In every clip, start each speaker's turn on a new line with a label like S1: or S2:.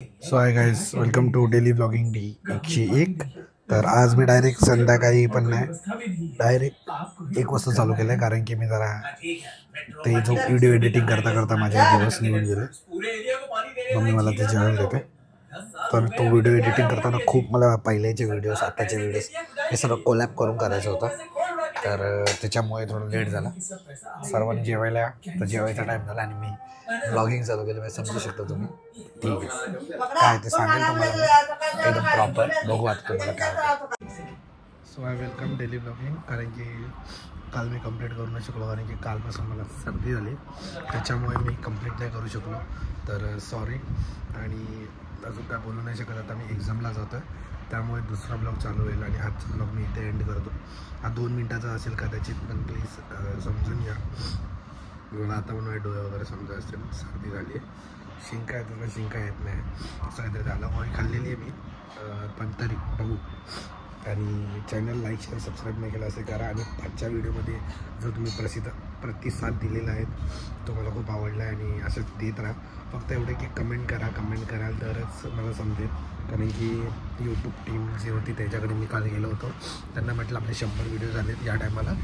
S1: So hi guys, welcome to daily blogging D 101. तर आज मी direct संध्याकाळी पण नाही, डायरेक्ट 1 वाजता चालू केलं आहे. कारण की मी जरा ते जो व्हिडिओ एडिटिंग करता करता माझे दिवस निघून गेले. मम्मी मला ते जेवायला देते. तर तो व्हिडिओ एडिटिंग करताना खूप मला पहिल्याचे व्हिडिओज, आत्ताचे व्हिडिओज हे सर्व कोलॅप करून करायचं होतं. तर त्याच्यामुळे थोडं लेट झाला. सर्वांनी जेवायला तर जेवायचा टाईम झाला आणि मी ब्लॉगिंग चालू केलं. मी समजू शकतो तुम्ही. ठीक आहे, काय ते सांगेल तुम्हाला मी एकदम प्रॉपर. बघू आता तुम्हाला काय. So I welcome daily blogging. कारण की काल मी कंप्लीट करू नाही शकलो, कारण की कालपासून मला सर्दी झाली, त्याच्यामुळे मी कंप्लीट नाही करू शकलो. तर सॉरी. आणि अजून काय बोलू नाही शकत. आता मी एक्झामला जातो आहे, त्यामुळे दुसरा ब्लॉग चालू होईल आणि आजचा ब्लॉग मी इथे एंड करतो. हा 2 मिनिटाचा असेल कदाचित, पण प्लीज समजून घ्या. मला आता पण माझे डोळे वगैरे समजा असतील. सर्दी झाली आहे, शिंका येत ना, शिंका येत नाही, असं काहीतरी झालं. गोळी खाल्लेली आहे मी, पण तरी बघू. आणि चॅनल लाईक शेअर सबस्क्राईब नाही केलं असे करा. आणि आजच्या व्हिडिओमध्ये जो तुम्ही प्रतिसाद दिलेला आहे तो मला खूप आवडला आहे आणि असंच देत राहा. फक्त एवढे की कमेंट कराल तरच मला समजेल. कारण की यूट्यूब टीम जी होती त्याच्याकडे मी काल गेलो होतो. त्यांना म्हटलं आपले 100 व्हिडिओ झालेत, या टायमाला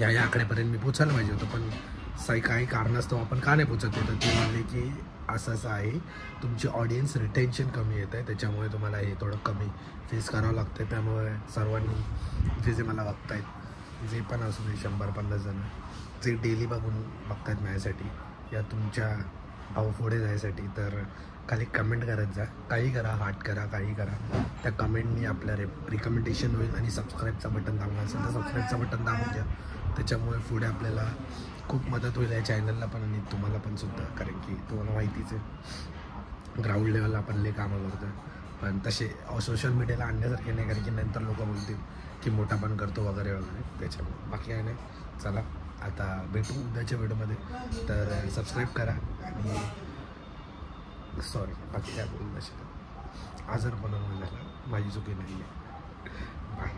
S1: या आकड्यापर्यंत मी पोचायला पाहिजे होतं, पण काही कारणास्तव आपण का नाही पोचत आहे. तर ते म्हणले की असं आहे, तुमची ऑडियन्स रिटेन्शन कमी येत आहे, त्याच्यामुळे तुम्हाला हे थोडं कमी फेस करावं लागतं आहे. त्यामुळे सर्वांनी जे मला बघतायत, जे पण असू दे 100-50 जण जे डेली बघतायत माझ्यासाठी या तुमच्या भाऊ पुढे जायसाठी, तर खाली कमेंट करत जा. काही करा, हार्ट करा, काही करा. त्या कमेंटनी आपल्या रिकमेंडेशन होईल. आणि सबस्क्राईबचं बटन दाबलं असेल तर सबस्क्राईबचं बटन दाबून द्या. त्याच्यामुळे पुढे आपल्याला खूप मदत होईल या चॅनलला पण आणि तुम्हाला पण सुद्धा. कारण की तुम्हाला माहितीच आहे ग्राउंड लेवलला आपण लय कामं करतो, पण तसे सोशल मीडियाला आणण्यासारखे नाही. कारण की नंतर लोक बोलतील की मोठा पण करतो वगैरे वगैरे. त्याच्यामुळे बाकी काय नाही. चला आता भेटू उद्याच्या व्हिडिओमध्ये. तर सबस्क्राईब करा. आणि सॉरी, बाकी काय बोलू नाही शकत. आजारपणामुळे झालं, माझी चुकी नाही आहे. बाय.